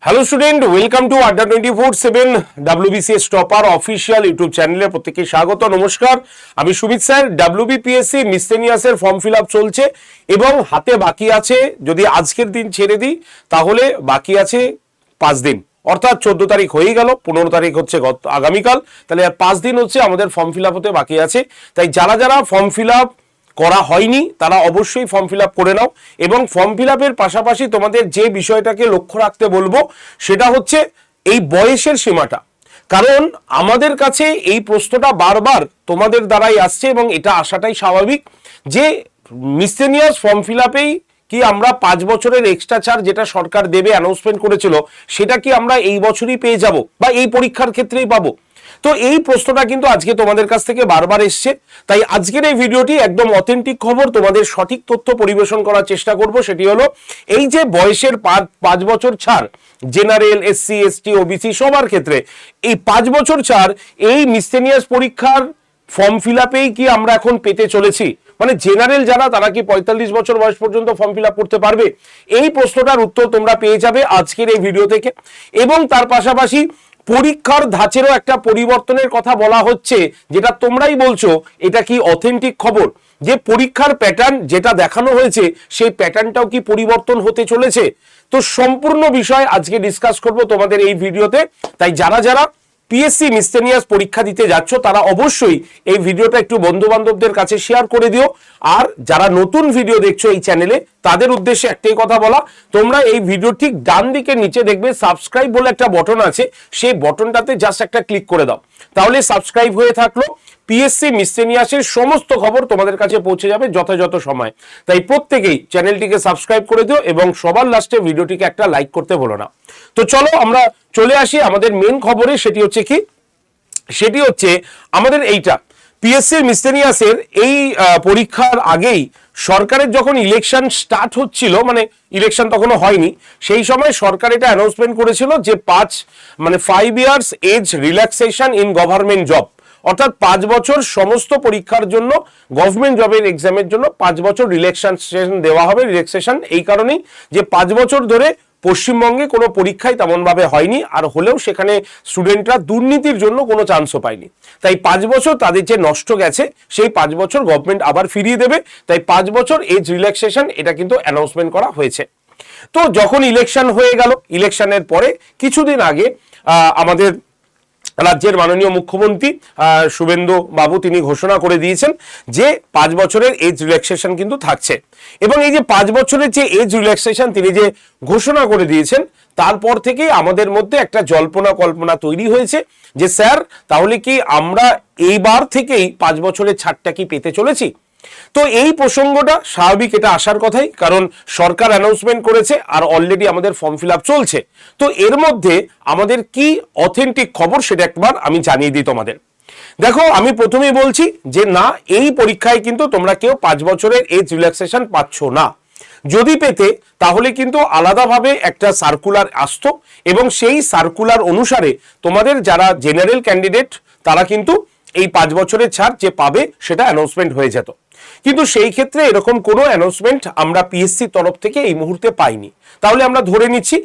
Hello student, welcome to আড্ডা 24/7 WBCS topper official YouTube চ্যানেলে প্রত্যেককে স্বাগত। নমস্কার, আমি সুমিত স্যার। WBPSC মিসসেনিয়াসের ফর্ম ফিল আপ চলছে এবং হাতে বাকি আছে, যদি আজকের দিন ছেড়ে দিই তাহলে বাকি আছে 5 দিন, অর্থাৎ 14 তারিখ হয়ে গেল, 15 তারিখ হচ্ছে আগামীকাল, তাহলে আর 5 দিন হচ্ছে আমাদের ফর্ম ফিল আপ হতে বাকি আছে। তাই যারা যারা ফর্ম ফিল আপ করা হয়নি তারা অবশ্যই ফর্ম ফিল আপ করে নাও। এবং ফর্ম ফিল আপের পাশাপাশি তোমাদের যে বিষয়টাকে লক্ষ্য রাখতে বলবো সেটা হচ্ছে এই বয়সের সীমাটা, কারণ আমাদের কাছে এই প্রশ্নটা বারবার তোমাদের দ্বারাই আসছে এবং এটা আসাটাই স্বাভাবিক যে মিসসেনিয়াস ফর্ম ফিল আপেই কি আমরা 5 বছরের এক্সট্রা চার্জ যেটা সরকার দেবে অ্যানাউন্সমেন্ট করেছিল সেটা কি আমরা এই বছরই পেয়ে যাব বা এই পরীক্ষার ক্ষেত্রেই পাবো। তো এই প্রশ্নটা কিন্তু আজকে তোমাদের কাছ থেকে বারবার এসছে, তাই আজকের এই ভিডিওটি একদম অথেন্টিক খবর, তোমাদের সঠিক তথ্য পরিবেশন করার চেষ্টা করব। সেটি হলো এই যে বয়সের 5 বছর ছাড় জেনারেল, SC ST OBC সবার ক্ষেত্রে এই 5 বছর ছাড় এই মিসসেনিয়াস পরীক্ষার ফর্ম ফিল আপেই কি আমরা এখন পেতে চলেছি, মানে জেনারেল যারা তারা কি 45 বছর বয়স পর্যন্ত ফর্ম ফিল আপ করতে পারবে? এই প্রশ্নটার উত্তর তোমরা পেয়ে যাবে আজকের এই ভিডিও থেকে। এবং তার পাশাপাশি পরীক্ষার ধাঁচেরও একটা পরিবর্তনের কথা বলা হচ্ছে, যেটা তোমরাই বলছো এটা কি অথেন্টিক খবর, যে পরীক্ষার প্যাটার্ন যেটা দেখানো হয়েছে সেই প্যাটার্নটাও কি পরিবর্তন হতে চলেছে। তো সম্পূর্ণ বিষয় আজকে ডিসকাস করব তোমাদের এই ভিডিওতে। তাই যারা যারা PSC মিসসেনিয়াস পরীক্ষা দিতে যাচ্ছ তারা অবশ্যই এই ভিডিওটা একটু বন্ধু বান্ধবদের কাছে শেয়ার করে দিও। আর যারা নতুন ভিডিও দেখছো এই চ্যানেলে তাদের উদ্দেশ্যে একটাই কথা বলা, তোমরা এই ভিডিও ঠিক ডান দিকে নিচে দেখবে সাবস্ক্রাইব বলে একটা বটন আছে, সেই বটনটাতে জাস্ট একটা ক্লিক করে দাও, তাহলে সাবস্ক্রাইব হয়ে থাকলো PSC মিসসেনিয়াসের সমস্ত খবর তোমাদের কাছে পৌঁছে যাবে যথাযথ সময়। তাই প্রত্যেকেই চ্যানেলটিকে সাবস্ক্রাইব করে দিও এবং সবার লাস্টে ভিডিওটিকে একটা লাইক করতে ভুলো না। তো চলো আমরা চলে আসি আমাদের মেন খবরে। সেটি হচ্ছে কি, সেটি হচ্ছে আমাদের এইটা PSC মিসসেনিয়াসের এই পরীক্ষার আগেই সরকারের যখন ইলেকশন স্টার্ট হচ্ছিল, মানে ইলেকশন তখনও হয়নি, সেই সময় সরকার এটা অ্যানাউন্সমেন্ট করেছিল যে 5 years age relaxation in government job, অর্থাৎ 5 বছর সমস্ত পরীক্ষার জন্য, গভর্নমেন্ট জবের এক্সামের জন্য 5 বছর রিল্যাক্সেশন দেওয়া হবে। রিল্যাক্সেশন এই কারণেই যে 5 বছর ধরে পশ্চিমবঙ্গে কোনো পরীক্ষাই তেমনভাবে হয়নি, আর হলেও সেখানে স্টুডেন্টরা দুর্নীতির জন্য কোনো চান্সও পায়নি। তাই 5 বছর তাদের যে নষ্ট গেছে সেই 5 বছর গভর্নমেন্ট আবার ফিরিয়ে দেবে। তাই 5 বছর এজ রিল্যাক্সেশন এটা কিন্তু অ্যানাউন্সমেন্ট করা হয়েছে। তো যখন ইলেকশন হয়ে গেল, ইলেকশনের পরে কিছুদিন আগে আমাদের রাজ্যের মাননীয় মুখ্যমন্ত্রী শুভেন্দু বাবু তিনি ঘোষণা করে দিয়েছেন যে 5 বছরের এজ রিল্যাক্সেশন কিন্তু থাকছে। এবং এই যে 5 বছরের যে এজ রিল্যাক্সেশন তিনি যে ঘোষণা করে দিয়েছেন, তারপর থেকে আমাদের মধ্যে একটা জল্পনা কল্পনা তৈরি হয়েছে যে স্যার তাহলে কি আমরা এইবার থেকেই 5 বছরের ছাড়টা কি পেতে চলেছি। তো এই প্রসঙ্গটা স্বাভাবিক, এটা আসার কথাই, কারণ সরকার অ্যানাউন্সমেন্ট করেছে আর অলরেডি আমাদের ফর্ম ফিল আপ চলছে। তো এর মধ্যে আমাদের কি অথেন্টিক খবর সেটা একবার আমি জানিয়ে দিই তোমাদের। দেখো, আমি প্রথমেই বলছি যে না, এই পরীক্ষায় কিন্তু তোমরা কেউ 5 বছরের এজ রিল্যাক্সেশন পাচ্ছ না। যদি পেতে তাহলে কিন্তু আলাদাভাবে একটা সার্কুলার আসতো এবং সেই সার্কুলার অনুসারে তোমাদের যারা জেনারেল ক্যান্ডিডেট তারা কিন্তু এই 5 বছরের ছাড় যে পাবে সেটা অ্যানাউন্সমেন্ট হয়ে যেত। কিন্তু সেই ক্ষেত্রে এরকম কোনো অ্যানাউন্সমেন্ট আমরা PSC তরফ থেকে এই মুহূর্তে পাইনি। তাহলে আমরা ধরে নিচ্ছি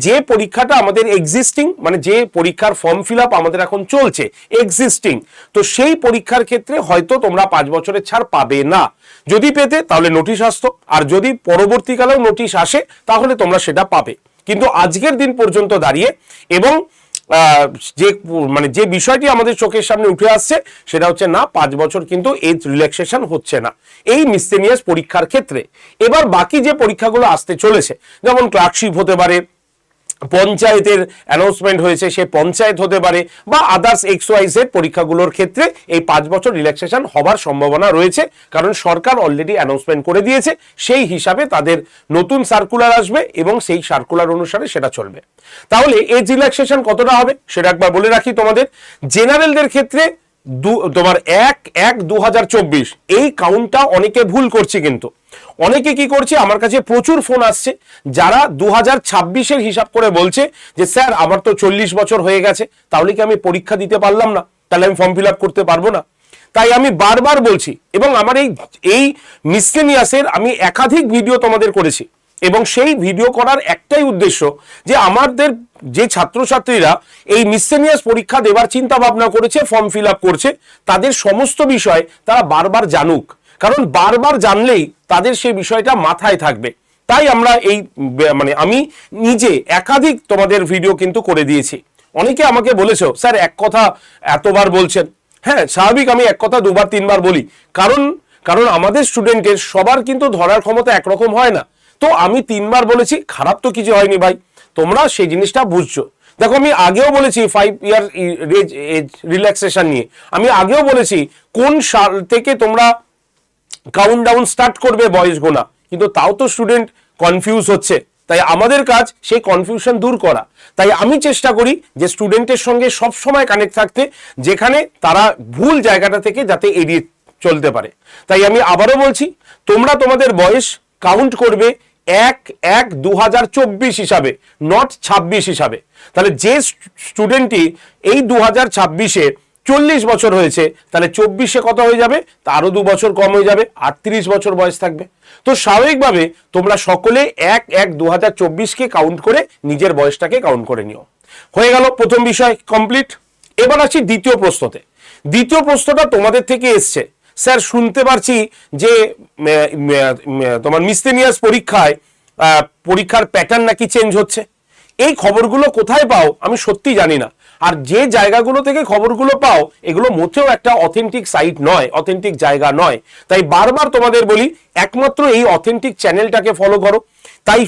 যে পরীক্ষাটা আমাদের এক্সিস্টিং, মানে যে পরীক্ষার ফর্ম ফিল আপ আমাদের এখন চলছে এক্সিস্টিং, তো সেই পরীক্ষার ক্ষেত্রে হয়তো তোমরা 5 বছরের ছাড় পাবে না। যদি পেতে তাহলে নোটিশ আসতো, আর যদি পরবর্তীকালেও নোটিশ আসে তাহলে তোমরা সেটা পাবে। কিন্তু আজকের দিন পর্যন্ত দাঁড়িয়ে এবং যে বিষয়টি আমাদের চোখের সামনে উঠে আসছে সেটা হচ্ছে না, 5 বছর কিন্তু এজ রিল্যাক্সেশন হচ্ছে না এই মিসসেনিয়াস পরীক্ষার ক্ষেত্রে। এবার বাকি যে পরীক্ষাগুলো আসতে চলেছে, যেমন ক্লার্কশিপ হতে পারে, পঞ্চায়েতের অ্যানাউন্সমেন্ট হয়েছে সে পঞ্চায়েত হতে পারে, বা আদার্স XYZ পরীক্ষাগুলোর ক্ষেত্রে এই 5 বছর রিল্যাক্সেশন হবার সম্ভাবনা রয়েছে, কারণ সরকার অলরেডি অ্যানাউন্সমেন্ট করে দিয়েছে। সেই হিসাবে তাদের নতুন সার্কুলার আসবে এবং সেই সার্কুলার অনুসারে সেটা চলবে। তাহলে এজ রিল্যাক্সেশন কতটা হবে সেটা একবার বলে রাখি তোমাদের। জেনারেলদের ক্ষেত্রে তোমার 1/1/2024 এই কাউন্টটা অনেকে ভুল করছে, কিন্তু অনেকে কি করছে, আমার কাছে প্রচুর ফোন আসছে যারা 2026-এর হিসাব করে বলছে যে স্যার আমার তো 40 বছর হয়ে গেছে, তাহলে কি আমি পরীক্ষা দিতে পারলাম না, তাহলে আমি ফর্ম ফিল আপ করতে পারবো না। তাই আমি বারবার বলছি, এবং আমার এই মিসসেনিয়াসের আমি একাধিক ভিডিও তোমাদের করেছি, এবং সেই ভিডিও করার একটাই উদ্দেশ্য যে আমাদের যে ছাত্রছাত্রীরা এই মিসসেলিনিয়াস পরীক্ষা দেবার চিন্তা ভাবনা করেছে, ফর্ম ফিল আপ করছে, তাদের সমস্ত বিষয় তারা বারবার জানুক, কারণ বারবার জানলেই তাদের সেই বিষয়টা মাথায় থাকবে। তাই আমরা এই মানে আমি নিজে একাধিক তোমাদের ভিডিও কিন্তু করে দিয়েছি। অনেকে আমাকে বলেছো স্যার এক কথা এতবার বলছেন। হ্যাঁ, স্বাভাবিক, আমি এক কথা দুবার তিনবার বলি, কারণ আমাদের স্টুডেন্টের সবার কিন্তু ধরার ক্ষমতা একরকম হয় না। তো আমি তিনবার বলেছি, খারাপ তো কিছু হয়নি ভাই, তোমরা সেই জিনিসটা বুঝছো। দেখো, আমি আগেও বলেছি 5 ইয়ার এজ রিল্যাক্সেশন নিয়ে, আমি আগেও বলেছি কোন সাল থেকে তোমরা কাউন্টডাউন স্টার্ট করবে বয়স গোনা, কিন্তু তাও তো স্টুডেন্ট কনফিউজ হচ্ছে। তাই আমাদের কাজ সেই কনফিউশন দূর করা। তাই আমি চেষ্টা করি যে স্টুডেন্টের সঙ্গে সব সময় কানেক্ট থাকতে, যেখানে তারা ভুল জায়গাটা থেকে যাতে এড়িয়ে চলতে পারে। তাই আমি আবারও বলছি, তোমরা তোমাদের বয়স কাউন্ট করবে 1/1/2024 হিসাবে, নট 26 হিসাবে। তাহলে যে স্টুডেন্টটি এই 2026-এ 40 বছর হয়েছে, তাহলে 24-এ কত হয়ে যাবে? তা আরো 2 বছর কম হয়ে যাবে, 38 বছর বয়স থাকবে। তো স্বাভাবিকভাবে তোমরা সকলে 1/1/2024-কে কাউন্ট করে নিজের বয়সটাকে কাউন্ট করে নিও। হয়ে গেল প্রথম বিষয় কমপ্লিট। এবার আসি দ্বিতীয় প্রশ্নতে। দ্বিতীয় প্রশ্নটা তোমাদের থেকে এসছে, স্যার শুনতে পারছি যে তোমার মিসসেলিনিয়াস পরীক্ষার প্যাটার্ন নাকি চেঞ্জ হচ্ছে। এই খবরগুলো কোথায় পাও আমি সত্যি জানি না। আর যে জায়গাগুলো থেকে খবরগুলো পাও এগুলো মোটেও একটা অথেন্টিক সাইট নয়, অথেন্টিক জায়গা নয়। তাই বারবার তোমাদের বলি, একমাত্র এই অথেন্টিক চ্যানেলটাকে ফলো করো। তাই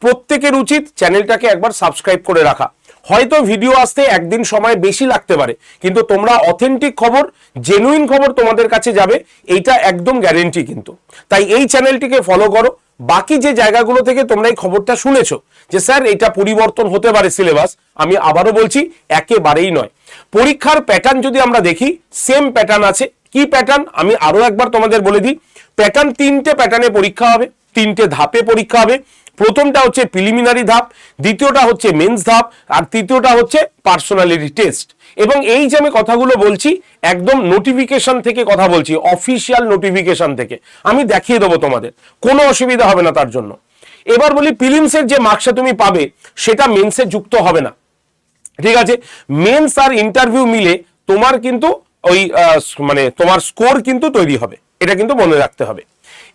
প্রত্যেকের উচিত চ্যানেলটাকে একবার সাবস্ক্রাইব করে রাখা। হয়তো ভিডিও আসতে একদিন সময় বেশি লাগতে পারে, কিন্তু তোমরা অথেন্টিক খবর, জেনুইন খবর তোমাদের কাছে যাবে, এইটা একদম গ্যারেন্টি কিন্তু। তাই এই চ্যানেলটিকে ফলো করো। বাকি যে জায়গাগুলো থেকে তোমরা এই খবরটা শুনেছো যে স্যার এটা পরিবর্তন হতে পারে সিলেবাস, আমি আবারও বলছি একেবারেই নয়। পরীক্ষার প্যাটার্ন যদি আমরা দেখি, সেম প্যাটার্ন আছে। কি প্যাটার্ন আমি আরো একবার তোমাদের বলে দিই। প্যাটার্ন 3টে প্যাটার্নে পরীক্ষা হবে, 3টে ধাপে পরীক্ষা হবে। প্রথমটা হচ্ছে প্রিলিমিনারি ধাপ, দ্বিতীয়টা হচ্ছে মেন্স ধাপ, আর তৃতীয়টা হচ্ছে পার্সোনালিটি টেস্ট। এবং এই যে আমি কথাগুলো বলছি একদম নোটিফিকেশন থেকে কথা বলছি, অফিসিয়াল নোটিফিকেশন থেকে। আমি দেখিয়ে দেবো তোমাদের, কোনো অসুবিধা হবে না তার জন্য। এবার বলি, প্রিলিমসের যে মার্কসটা তুমি পাবে সেটা মেন্সে যুক্ত হবে না, ঠিক আছে? মেন্স আর ইন্টারভিউ মিলে তোমার কিন্তু ওই মানে তোমার স্কোর কিন্তু তৈরি হবে, এটা কিন্তু মনে রাখতে হবে।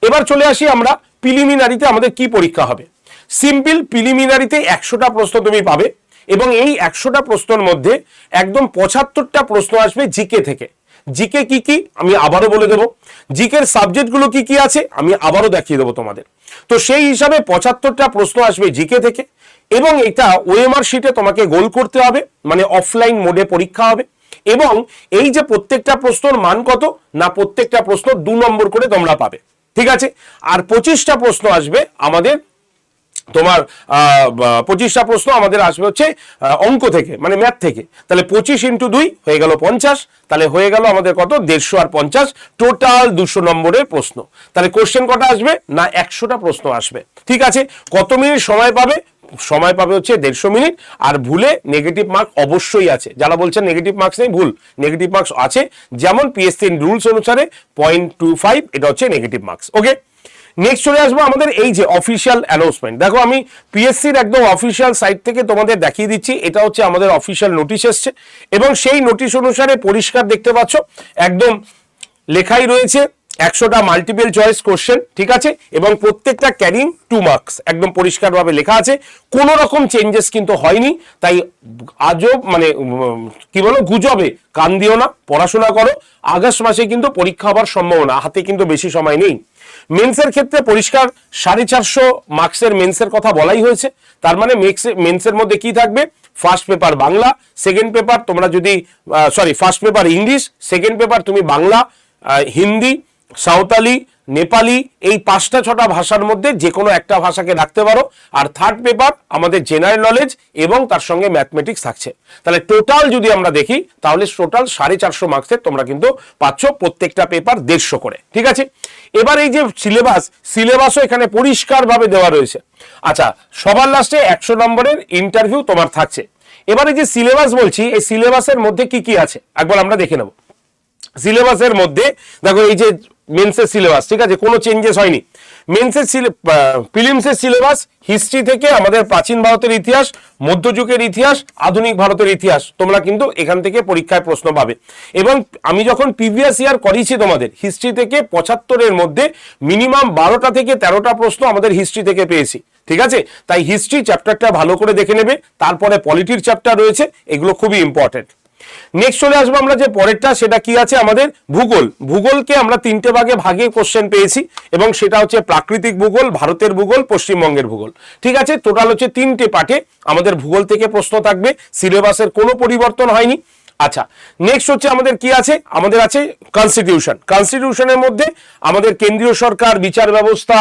এবার চলে আসি আমরা প্রিলিমিনারিতে আমাদের কি পরীক্ষা হবে। সিম্পল, প্রিলিমিনারিতে 100টা প্রশ্ন তুমি পাবে, এবং এই 100টা প্রশ্নের মধ্যে একদম 75টা প্রশ্ন আসবে জিকে থেকে। জিকে কি কি আমি আবারও বলে দেবো, জিকের সাবজেক্টগুলো কি কি আছে আমি আবারও দেখিয়ে দেবো তোমাদের। তো সেই হিসাবে 75টা প্রশ্ন আসবে জিকে থেকে, এবং এটা ওএমআর শিটে তোমাকে গোল করতে হবে, মানে অফলাইন মোডে পরীক্ষা হবে। এবং এই যে প্রত্যেকটা প্রশ্নের মান কত না, প্রত্যেকটা প্রশ্ন 2 নম্বর করে তোমরা পাবে, ঠিক আছে? আর 25টা প্রশ্ন আসবে আমাদের তোমার 25টা প্রশ্ন আমাদের আসবে হচ্ছে অঙ্ক থেকে, মানে ম্যাথ থেকে। তাহলে 25 × 2 হয়ে গেল 50, তাহলে হয়ে গেল আমাদের কত 150 আর 50, টোটাল 200 নম্বরের প্রশ্ন। তাহলে কোশ্চেন কটা আসবে না 100টা প্রশ্ন আসবে, ঠিক আছে? কত মিনিট সময় পাবে? সময় পাবে হচ্ছে 150 মিনিট। আর ভুলে নেগেটিভ মার্ক অবশ্যই আছে। যারা বলছেন নেগেটিভ মার্কস নেই, ভুল, নেগেটিভ মার্কস আছে। যেমন পিএসসি রুলস অনুসারে 0.25 এটা হচ্ছে নেগেটিভ মার্কস। ওকে, নেক্সট চলে আসবো আমাদের এই যে অফিসিয়াল অ্যানাউন্সমেন্ট। দেখো, আমি পিএসসির একদম অফিসিয়াল সাইট থেকে তোমাদের দেখিয়ে দিচ্ছি। এটা হচ্ছে আমাদের অফিসিয়াল নোটিশ এসছে, এবং সেই নোটিশ অনুসারে পরিষ্কার দেখতে পাচ্ছ একদম লেখাই রয়েছে 100টা মাল্টিপল চয়েস কোশ্চেন, ঠিক আছে? এবং প্রত্যেকটা ক্যারিং 2 মার্কস, একদম পরিষ্কারভাবে লেখা আছে। কোনো রকম চেঞ্জেস কিন্তু হয়নি। তাই আজব মানে কি বলো, গুজবে কান দিও না, পড়াশোনা করো। আগস্ট মাসে কিন্তু পরীক্ষা হবার সম্ভাবনা, হাতে কিন্তু বেশি সময় নেই। মেন্সের ক্ষেত্রে পরিষ্কার 450 মার্কসের মেন্সের কথা বলাই হয়েছে। তার মানে মেন্সের মধ্যে কি থাকবে? First paper Bangla, second paper তোমরা যদি first paper English, second paper তুমি বাংলা, হিন্দি, সাঁওতালি, নেপালি, এই 5টা-6টা ভাষার মধ্যে যে কোনো একটা ভাষাকে রাখতে পারো। আর থার্ড পেপার আমাদের জেনারেল নলেজ এবং তার সঙ্গে ম্যাথমেটিক্স থাকছে। তাহলে টোটাল যদি আমরা দেখি, তাহলে টোটাল 450 মার্কসের তোমরা কিন্তু পাচ্ছ, প্রত্যেকটা পেপার 150 করে, ঠিক আছে? এবার এই যে সিলেবাসও এখানে পরিষ্কারভাবে দেওয়া রয়েছে। আচ্ছা, সবার লাস্টে 100 নম্বরের ইন্টারভিউ তোমার থাকছে। এবারে যে সিলেবাস বলছি, এই সিলেবাসের মধ্যে কি কি আছে একবার আমরা দেখে নেব। সিলেবাসের মধ্যে দেখো, এই যে মেন্সের সিলেবাস, ঠিক আছে, কোনো চেঞ্জেস হয়নি। মেন্সের প্রিলিমসের সিলেবাস হিস্ট্রি থেকে আমাদের প্রাচীন ভারতের ইতিহাস, মধ্যযুগের ইতিহাস, আধুনিক ভারতের ইতিহাস তোমরা কিন্তু এখান থেকে পরীক্ষায় প্রশ্ন পাবে। এবং আমি যখন প্রিভিয়াস ইয়ার করিয়েছি তোমাদের হিস্ট্রি থেকে 75-এর মধ্যে মিনিমাম 12টা থেকে 13টা প্রশ্ন আমাদের হিস্ট্রি থেকে পেয়েছি, ঠিক আছে? তাই হিস্ট্রি চ্যাপ্টারটা ভালো করে দেখে নেবে। তারপরে পলিটির চ্যাপ্টার রয়েছে, এগুলো খুবই ইম্পর্টেন্ট। নেক্সট চলে আসবো আমরা যে পরেরটা, সেটা কি আছে আমাদের ভূগোল। ভূগোলকে আমরা 3টে ভাগে কোশ্চেন পেয়েছি এবং সেটা হচ্ছে প্রাকৃতিক ভূগোল, ভারতের ভূগোল, পশ্চিমবঙ্গের ভূগোল, ঠিক আছে? টোটাল হচ্ছে 3টে পার্টে আমাদের ভূগোল থেকে প্রশ্ন থাকবে, সিলেবাসের কোনো পরিবর্তন হয়নি। আচ্ছা, নেক্সট হচ্ছে আমাদের কি আছে, আমাদের আছে কনস্টিটিউশন। কনস্টিটিউশনের মধ্যে আমাদের কেন্দ্রীয় সরকার, বিচার ব্যবস্থা,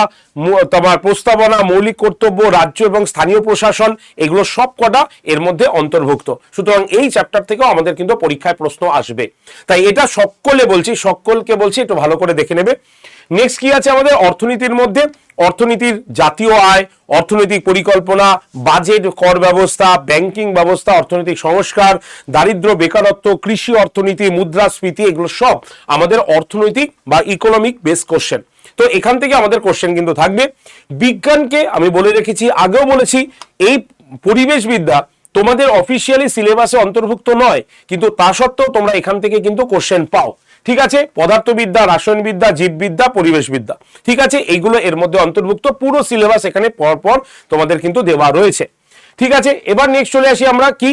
তোমার প্রস্তাবনা, মৌলিক কর্তব্য, রাজ্য এবং স্থানীয় প্রশাসন, এগুলো সব কটা এর মধ্যে অন্তর্ভুক্ত। সুতরাং এই চ্যাপ্টার থেকেও আমাদের কিন্তু পরীক্ষায় প্রশ্ন আসবে, তাই এটা সকলকে বলছি একটু ভালো করে দেখে নেবে। নেক্সট কি আছে আমাদের অর্থনীতির মধ্যে, অর্থনীতির জাতীয় আয়, অর্থনৈতিক পরিকল্পনা, বাজেট, কর ব্যবস্থা, ব্যাংকিং ব্যবস্থা, অর্থনৈতিক সংস্কার, দারিদ্র, বেকারত্ব, কৃষি অর্থনীতি, মুদ্রাস্ফীতি, এগুলো সব আমাদের অর্থনৈতিক বা ইকোনমিক বেস কোশ্চেন। তো এখান থেকে আমাদের কোশ্চেন কিন্তু থাকবে। বিজ্ঞানকে আমি বলে রেখেছি, আগেও বলেছি, এই পরিবেশবিদ্যা তোমাদের অফিসিয়ালি সিলেবাসে অন্তর্ভুক্ত নয়, কিন্তু তা সত্ত্বেও তোমরা এখান থেকে কিন্তু কোশ্চেন পাও, ঠিক আছে? পদার্থবিদ্যা, রাসায়নবিদ্যা, জীববিদ্যা, পরিবেশবিদ্যা, ঠিক আছে? এইগুলো এর মধ্যে অন্তর্ভুক্ত, পুরো সিলেবাস এখানে পরপর তোমাদের কিন্তু দেওয়া রয়েছে, ঠিক আছে? এবার নেক্সট চলে আসি আমরা কি,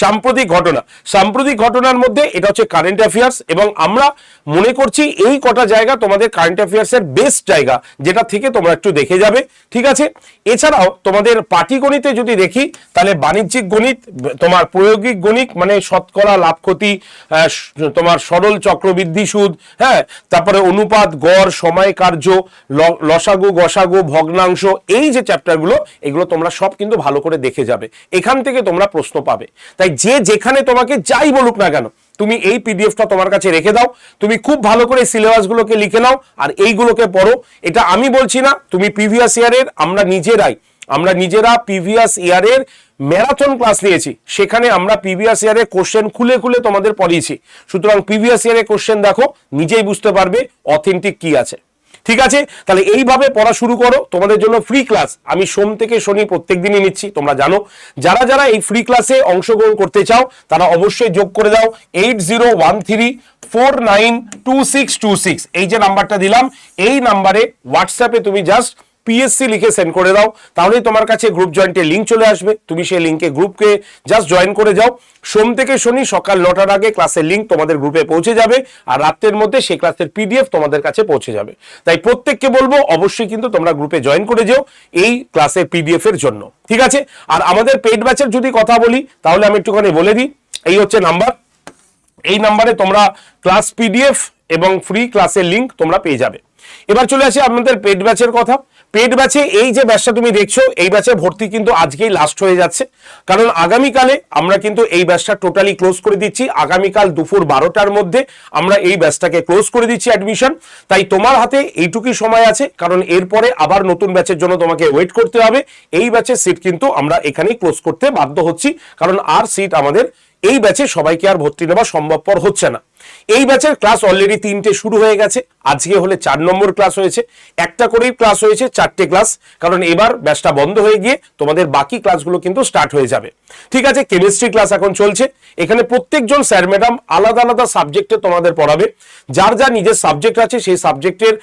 সাম্প্রতিক ঘটনা। সাম্প্রতিক ঘটনার মধ্যে এটা হচ্ছে কারেন্ট অ্যাফেয়ার্স, এবং আমরা মনে করছি এই কটা জায়গা তোমাদের কারেন্ট অ্যাফেয়ার্স এর বেস্ট জায়গা, যেটা থেকে তোমরা একটু দেখে যাবে, ঠিক আছে? এছাড়াও তোমাদের পাটিগণিতে যদি দেখি, তাহলে বাণিজ্যিক গণিত, তোমার প্রায়োগিক গণিত মানে শতকরা, লাভ ক্ষতি, তোমার সরল চক্রবৃদ্ধি সুদ, হ্যাঁ, তারপরে অনুপাত, গড়, সময়, কার্য, লসাগু, গসাগু, ভগ্নাংশ, এই যে চ্যাপ্টারগুলো, এগুলো তোমরা সব কিন্তু ভালো করে দেখে যাবে, এখান থেকে তোমরা প্রশ্ন পাবে। তাই যে যেখানে তোমাকে যাই বলুক না কেন, তুমি এই পিডিএফটা তোমার কাছে রেখে দাও, তুমি খুব ভালো করে সিলেবাসগুলোকে লিখে নাও আর এইগুলোকে পড়ো। এটা আমি বলছি না, তুমি প্রিভিয়াস ইয়ারের, আমরা নিজেরা প্রিভিয়াস ইয়ারের ম্যারাথন ক্লাস নিয়েছি, সেখানে আমরা প্রিভিয়াস ইয়ারের কোশ্চেন খুলে খুলে তোমাদের পড়িয়েছি। সুতরাং প্রিভিয়াস ইয়ারের কোশ্চেন দেখো, নিজেই বুঝতে পারবে অথেন্টিক কি আছে, ঠিক আছে? তাহলে এইভাবে পড়া শুরু করো। তোমাদের জন্য ফ্রি ক্লাস আমি সোম থেকে শনি প্রত্যেক দিনই নিচ্ছি, তোমরা জানো। যারা যারা এই ফ্রি ক্লাসে অংশগ্রহণ করতে চাও, তারা অবশ্যই যোগ করে দাও 8013492626, এই যে নাম্বারটা দিলাম, এই নাম্বারে হোয়াটসঅ্যাপে তুমি জাস্ট পিএসসি লিখে সেন্ড করে দাও, তাহলেই তোমার কাছে গ্রুপ জয়েন্টের লিঙ্ক চলে আসবে। তুমি সেই লিঙ্কে গ্রুপকে জাস্ট জয়েন করে যাও। সোম থেকে শনি সকাল 9টার আগে ক্লাসের লিঙ্ক তোমাদের গ্রুপে পৌঁছে যাবে, আর রাতের মধ্যে সেই ক্লাসের পিডিএফ তোমাদের কাছে পৌঁছে যাবে। তাই প্রত্যেককে বলবো অবশ্যই কিন্তু তোমরা গ্রুপে জয়েন করে যাও এই ক্লাসের পিডিএফ এর জন্য, ঠিক আছে? আর আমাদের পেইড ব্যাচের যদি কথা বলি, তাহলে আমি একটুখানি বলে দিই, এই হচ্ছে নাম্বার, এই নাম্বারে তোমরা ক্লাস পিডিএফ এবং ফ্রি ক্লাসের লিঙ্ক তোমরা পেয়ে যাবে। এবার চলে আসি আপনাদের পেড ব্যাচের কথা। পেড ব্যাচে এই যে ব্যাচটা তুমি দেখছো, এই ব্যাচে ভর্তি কিন্তু আজকেই লাস্ট হয়ে যাচ্ছে, কারণ আগামীকালে আমরা কিন্তু এই ব্যাচটা টোটালি ক্লোজ করে দিচ্ছি। আগামীকাল দুপুর 12টার মধ্যে আমরা এই ব্যাচটাকে ক্লোজ করে দিচ্ছি অ্যাডমিশন। তাই তোমার হাতে এইটুকুই সময় আছে, কারণ এরপরে আবার নতুন ব্যাচের জন্য তোমাকে ওয়েট করতে হবে। এই ব্যাচের সিট কিন্তু আমরা এখানেই ক্লোজ করতে বাধ্য হচ্ছি, কারণ আর সিট আমাদের এই ব্যাচে সবাইকে আর ভর্তি নেওয়া সম্ভবপর হচ্ছে না। এই ব্যাচের ক্লাস অলরেডি 3টে শুরু হয়ে গেছে, আজকে হলে 4 নম্বর ক্লাস হয়েছে, একটা করেই ক্লাস হয়েছে 4টে ক্লাস, কারণ এবার ব্যাচটা বন্ধ হয়ে গিয়ে তোমাদের বাকি ক্লাসগুলো কিন্তু স্টার্ট হয়ে যাবে, ঠিক আছে? কেমিস্ট্রি ক্লাস এখন চলছে, এখানে প্রত্যেকজন স্যার ম্যাডাম আলাদা আলাদা সাবজেক্টে তোমাদের পড়াবে। যার যা নিজের সাবজেক্ট আছে সেই সাবজেক্টের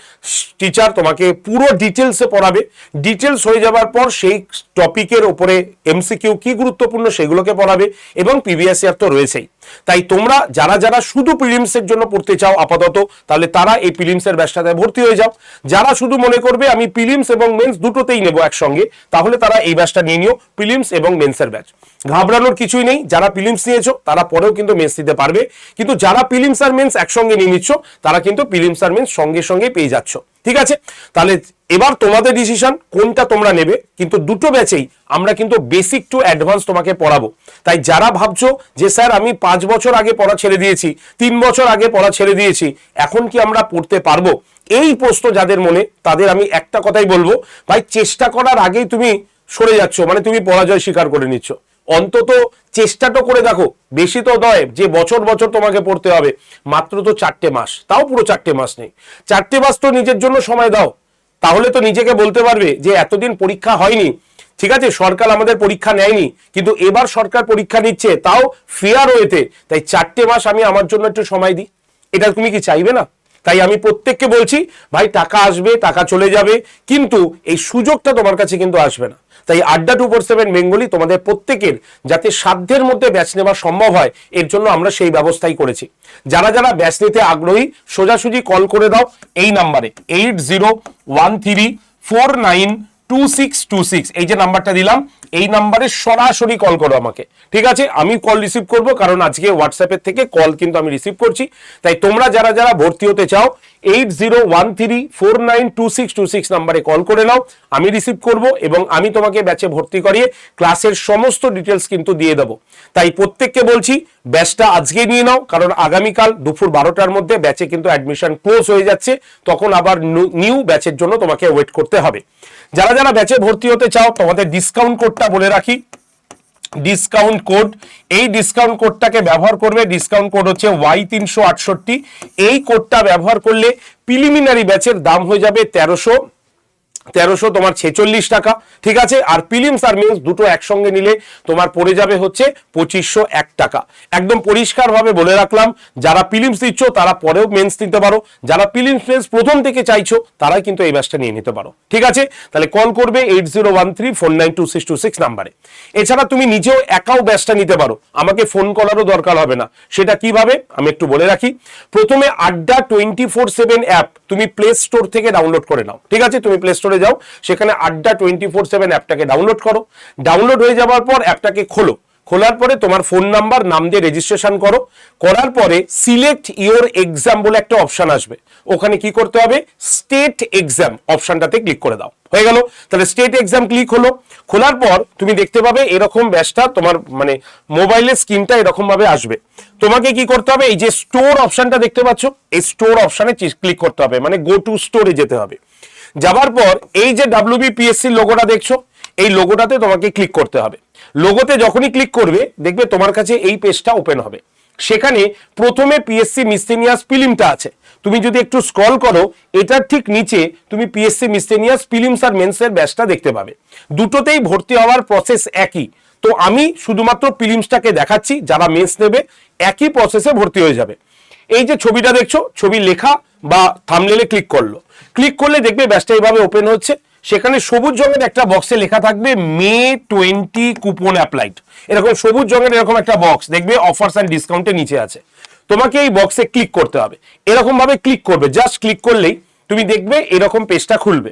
টিচার তোমাকে পুরো ডিটেলসে পড়াবে। ডিটেলস হয়ে যাবার পর সেই টপিকের উপরে এমসিকিউ কি গুরুত্বপূর্ণ সেগুলোকে পড়াবে, এবং প্রিভিয়াস ইয়ার তো রয়েছেই। তাই তোমরা যারা যারা শুধু প্রিলিমসের জন্য পড়তে চাও আপাতত, তাহলে তারা এই প্রিলিমসের ব্যাচটাতে ভর্তি হয়ে যাও। যারা শুধু মনে করবে আমি প্রিলিমস এবং মেন্স দুটোতেই নেব একসঙ্গে, তাহলে তারা এই ব্যাচটা নিয়ে নিও, প্রিলিমস এবং মেন্সের ব্যাচ। ঘাবড়ানোর কিছুই নেই, যারা প্রিলিমস নিয়েছো তারা পরেও কিন্তু মেন্স দিতে পারবে, কিন্তু যারা প্রিলিমস আর মেন্স একসঙ্গে নিয়ে নিচ্ছ, তারা কিন্তু প্রিলিমস আর মেন্স সঙ্গে সঙ্গে পেয়ে যাচ্ছ, ঠিক আছে? তাহলে এবার তোমাদের ডিসিশন কোনটা তোমরা নেবে, কিন্তু দুটো ব্যাচেই আমরা কিন্তু বেসিক টু অ্যাডভান্স তোমাকে পড়াবো। তাই যারা ভাবছো যে স্যার আমি 5 বছর আগে পড়া ছেড়ে দিয়েছি, 3 বছর আগে পড়া ছেড়ে দিয়েছি, এখন কি আমরা পড়তে পারবো, এই প্রশ্ন যাদের মনে, তাদের আমি একটা কথাই বলবো, ভাই চেষ্টা করার আগেই তুমি সরে যাচ্ছ, মানে তুমি পরাজয় স্বীকার করে নিচ্ছ। অন্তত চেষ্টাটা করে দেখো, বেশি তো নয় যে বছর বছর তোমাকে পড়তে হবে, মাত্র তো 4টে মাস, তাও পুরো 4টে মাস নেই, 4টে মাস তো নিজের জন্য সময় দাও। তাহলে তো নিজেকে বলতে পারবে যে এতদিন পরীক্ষা হয়নি, ঠিক আছে, সরকার আমাদের পরীক্ষা নেয়নি, কিন্তু এবার সরকার পরীক্ষা নিচ্ছে, তাও ফেয়ার ওয়েতে, তাই 4টে মাস আমি আমার জন্য একটু সময় দিই। এটা তুমি কি চাইবে না? তাই আমি প্রত্যেককে বলছি, ভাই টাকা আসবে, টাকা চলে যাবে, কিন্তু এই সুযোগটা তোমার কাছে কিন্তু আসবে না। তাই আড্ডা 247 বেঙ্গলি তোমাদের প্রত্যেকের যাতে সাধ্যের মধ্যে ব্যাচ নেওয়া সম্ভব হয়, এর জন্য আমরা সেই ব্যবস্থাই করেছি। যারা যারা ব্যাচ নিতে আগ্রহী সোজাসুজি কল করে দাও এই নাম্বারে 8013492626, এই যে নাম্বারটা দিলাম, এই নাম্বারে সরাসরি কল করো আমাকে, ঠিক আছে? আমি কল রিসিভ করব, কারণ আজকে হোয়াটসঅ্যাপের থেকে কল কিন্তু আমি রিসিভ করছি। তাই তোমরা যারা যারা ভর্তি হতে চাও 8013492626 নাম্বারে কল করে নাও, আমি রিসিভ করব এবং আমি তোমাকে ব্যাচে ভর্তি করিয়ে ক্লাসের সমস্ত ডিটেলস কিন্তু দিয়ে দেবো। তাই প্রত্যেককে বলছি ব্যাচটা আজকে নিয়ে নাও, কারণ আগামীকাল দুপুর 12টার মধ্যে ব্যাচে কিন্তু অ্যাডমিশন ক্লোজ হয়ে যাচ্ছে, তখন আবার নিউ ব্যাচের জন্য তোমাকে ওয়েট করতে হবে। যারা যারা ব্যাচে ভর্তি হতে চাও তোমাদের ডিসকাউন্ট কোডটা বলে রাখি, ডিসকাউন্ট কোড, এই ডিসকাউন্ট কোডটাকে ব্যবহার করবে, ডিসকাউন্ট কোড হচ্ছে Y368। এই কোডটা ব্যবহার করলে প্রিলিমিনারি ব্যাচের দাম হয়ে যাবে 1300 তোমার 46 টাকা, ঠিক আছে? আর প্রিলিমস আর মেন্স দুটো একসঙ্গে নিলে তোমার পড়ে যাবে হচ্ছে 2501 টাকা। একদম পরিষ্কারভাবে বলে রাখলাম, যারা প্রিলিমস দিচ্ছ তারা পরেও মেন্স নিতে পারো, যারা প্রিলিমস মেন্স প্রথম থেকে চাইছো তারাই কিন্তু এই ব্যাচটা নিয়ে নিতে পারো, ঠিক আছে? তাহলে কল করবে 8013492626 নাম্বারে। এছাড়া তুমি নিজেও একাও ব্যাচটা নিতে পারো, আমাকে ফোন করারও দরকার হবে না। সেটা কিভাবে আমি একটু বলে রাখি। প্রথমে আড্ডা 24/7 অ্যাপ তুমি প্লে স্টোর থেকে ডাউনলোড করে নাও, ঠিক আছে? তুমি প্লে স্টোরে যাও, সেখানে আড্ডা 24/7 অ্যাপটাকে ডাউনলোড করো। ডাউনলোড হয়ে যাওয়ার পর অ্যাপটাকে খোলো, খোলার পরে তোমার ফোন নাম্বার নাম দিয়ে রেজিস্ট্রেশন করো। করার পরে সিলেক্ট ইওর এক্সাম বলে একটা অপশন আসবে, ওখানে কি করতে হবে, স্টেট এক্সাম অপশনটাতে ক্লিক করে দাও। হয়ে গেল, তাহলে স্টেট এক্সাম ক্লিক হলো। খোলার পর তুমি দেখতে পাবে এরকম ব্যাচটা তোমার মানে মোবাইলের স্ক্রিনটা এরকম ভাবে আসবে। তোমাকে কি করতে হবে, এই যে স্টোর অপশনটা দেখতে পাচ্ছ, এই স্টোর অপশনে ক্লিক করতে হবে, মানে গো টু স্টোরে যেতে হবে। যাবার পর এই যে WBPSC লোগোটা দেখছো, এই লোগোটাতে তোমাকে ক্লিক করতে হবে। লোগোতে যখনই ক্লিক করবে দেখবে তোমার কাছে এই পেজটা ওপেন হবে। সেখানে প্রথমে পিএসসি মিসসেলিনিয়াস প্রিলিমটা আছে, তুমি যদি একটু স্ক্রল করো এটার ঠিক নিচে তুমি পিএসসি মিসসেলিনিয়াস প্রিলিমস আর মেন্সের ব্যাচটা দেখতে পাবে। দুটোতেই ভর্তি হওয়ার প্রসেস একই, তো আমি শুধুমাত্র প্রিলিমসটাকে দেখাচ্ছি, যারা মেন্স নেবে একই প্রসেসে ভর্তি হয়ে যাবে। এই যে ছবিটা দেখছো, ছবি লেখা বা থাম্বনেলে ক্লিক করলো, ক্লিক করলে দেখবে ব্যাচটা এইভাবে ওপেন হচ্ছে। সেখানে সবুজ রঙের একটা বক্সে লেখা থাকবে May 20 কুপন অ্যাপ্লাইড, এরকম সবুজ রঙের এরকম একটা বক্স দেখবে, অফার্স অ্যান্ড ডিসকাউন্টের নিচে আছে। তোমাকে এই বক্সে ক্লিক করতে হবে, এরকম ভাবে ক্লিক করবে, জাস্ট ক্লিক করলেই তুমি দেখবে এরকম পেজটা খুলবে।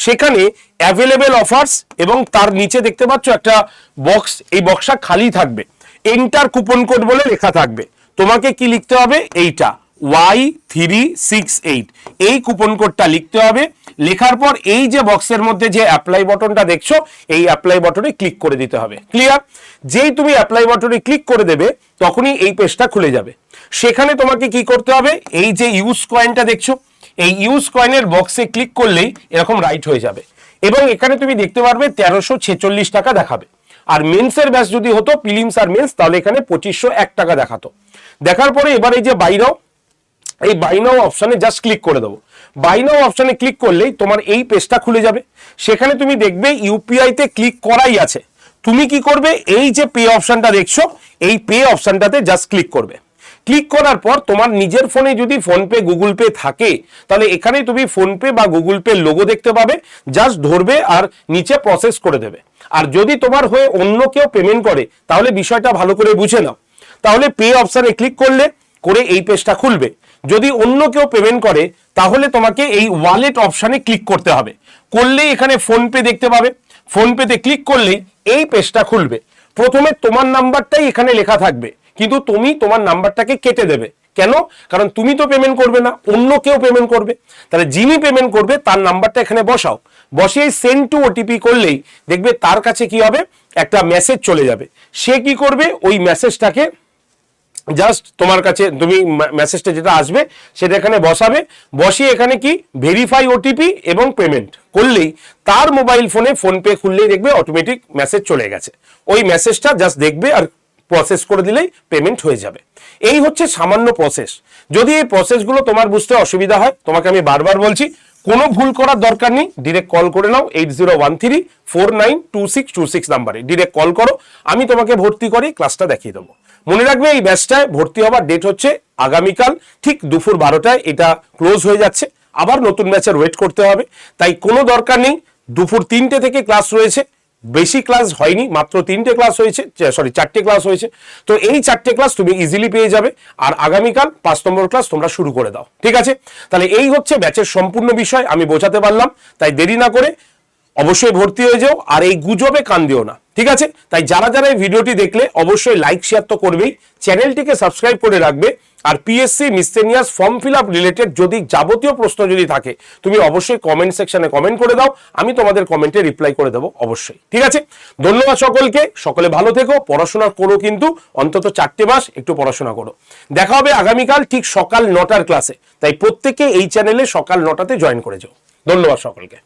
সেখানে অ্যাভেলেবেল অফার্স এবং তার নিচে দেখতে পাচ্ছ একটা বক্স, এই বক্সটা খালি থাকবে, এন্টার কুপন কোড বলে লেখা থাকবে। তোমাকে কি লিখতে হবে, এইটা Y368, এই কুপন কোডটা লিখতে হবে। লেখার পর এই যে বক্সের মধ্যে যে অ্যাপ্লাই বাটনটা দেখছো, এই অ্যাপ্লাই বাটনে ক্লিক করে দিতে হবে। ক্লিয়ার? যেই তুমি অ্যাপ্লাই বাটনে ক্লিক করে দেবে তখনই এই পেজটা খুলে যাবে। সেখানে তোমাকে কি করতে হবে, এই যে ইউজ কয়েনটা দেখছো, এই ইউজ কয়েনের বক্সে ক্লিক করলেই এরকম রাইট হয়ে যাবে এবং এখানে তুমি দেখতে পারবে 1346 টাকা দেখাবে। আর মেন্সের ব্যাচ যদি হতো প্রিলিমস আর মেন্স, তাহলে এখানে 2501 টাকা দেখাতো। দেখার পরে এবার এই যে বাই নাও, এই বাই নাও অপশনে জাস্ট ক্লিক করে দেবো। বাই নাও অপশনে ক্লিক করলেই তোমার এই পেজটা খুলে যাবে। সেখানে তুমি দেখবে ইউপিআই তে ক্লিক করাই আছে। তুমি কি করবে, এই যে পে অপশনটা দেখছো, এই পে অপশনটাতে জাস্ট ক্লিক করবে। ক্লিক করার পর তোমার নিজের ফোনে যদি ফোনপে গুগল পে থাকে, তাহলে এখানে তুমি ফোনপে বা গুগল পে লোগো দেখতে পাবে, জাস্ট ধরবে আর নিচে প্রসেস করে দেবে। আর যদি তোমার হয়ে অন্য কেউ পেমেন্ট করে, তাহলে বিষয়টা ভালো করে বুঝে নাও। তাহলে পে অপশনে ক্লিক করলে করে এই পেজটা খুলবে। যদি অন্য কেউ পেমেন্ট করে, তাহলে তোমাকে এই ওয়ালেট অপশনে ক্লিক করতে হবে। করলেই এখানে ফোনপে দেখতে পাবে, ফোনপেতে ক্লিক করলেই এই পেজটা খুলবে। প্রথমে তোমার নাম্বারটাই এখানে লেখা থাকবে, কিন্তু তুমি তোমার নাম্বারটাকে কেটে দেবে। কেন? কারণ তুমি তো পেমেন্ট করবে না, অন্য কেউ পেমেন্ট করবে। তাহলে যিনি পেমেন্ট করবে তার নাম্বারটা এখানে বসাও, বসিয়ে সেন্ড টু ওটিপি করলেই দেখবে তার কাছে কি হবে, একটা মেসেজ চলে যাবে। সে কি করবে, ওই মেসেজটাকে জাস্ট তোমার কাছে তুমি মেসেজটা যেটা আসবে সেটা এখানে বসাবে, বসিয়ে এখানে কি ভেরিফাই ওটিপি এবং পেমেন্ট করলেই তার মোবাইল ফোনে ফোনপে খুললেই দেখবে অটোমেটিক মেসেজ চলে গেছে। ওই মেসেজটা জাস্ট দেখবে আর প্রসেস করে দিলেই পেমেন্ট হয়ে যাবে। এই হচ্ছে সামান্য প্রসেস। যদি এই প্রসেসগুলো তোমার বুঝতে অসুবিধা হয়, তোমাকে আমি বারবার বলছি কোনো ভুল করার দরকার নেই, ডিরেক্ট কল করে নাও 8013492626 নাম্বারে ডিরেক্ট কল করো, আমি তোমাকে ভর্তি করে ক্লাসটা দেখিয়ে দেবো। মনে রাখবে এই ব্যাচটায় ভর্তি হবার ডেট হচ্ছে আগামীকাল ঠিক দুপুর 12টায়, এটা ক্লোজ হয়ে যাচ্ছে, আবার নতুন ব্যাচের ওয়েট করতে হবে। তাই কোনো দরকার নেই, দুপুর 3টে থেকে ক্লাস রয়েছে, বেশি ক্লাস হয়নি, মাত্র 3টে ক্লাস হয়েছে, 4টে ক্লাস হয়েছে। তো এই 4টে ক্লাস তুমি ইজিলি পেয়ে যাবে, আর আগামীকাল 5 নম্বর ক্লাস তোমরা শুরু করে দাও, ঠিক আছে? তাহলে এই হচ্ছে ব্যাচের সম্পূর্ণ বিষয়, আমি বোঝাতে পারলাম। তাই দেরি না করে অবশ্যই ভর্তি হয়ে যাও, আর এই গুজবে কান দিও না, ঠিক আছে? তাই যারা যারা এই ভিডিওটি দেখলে অবশ্যই লাইক শেয়ার তো করবেই, চ্যানেলটিকে সাবস্ক্রাইব করে রাখবে। আর PSC miscellaneous form fill up related যদি যাবতীয় প্রশ্ন যদি থাকে, তুমি অবশ্যই কমেন্ট সেকশনে কমেন্ট করে দাও, আমি তোমাদের কমেন্টে রিপ্লাই করে দেবো অবশ্যই, ঠিক আছে? ধন্যবাদ সকলকে, সকলে ভালো থেকো, পড়াশোনা করো, কিন্তু অন্তত 4টে মাস একটু পড়াশোনা করো। দেখা হবে আগামীকাল ঠিক সকাল 9টার ক্লাসে, তাই প্রত্যেকে এই চ্যানেলে সকাল 9টাতে জয়েন করে যাও। ধন্যবাদ সকলকে।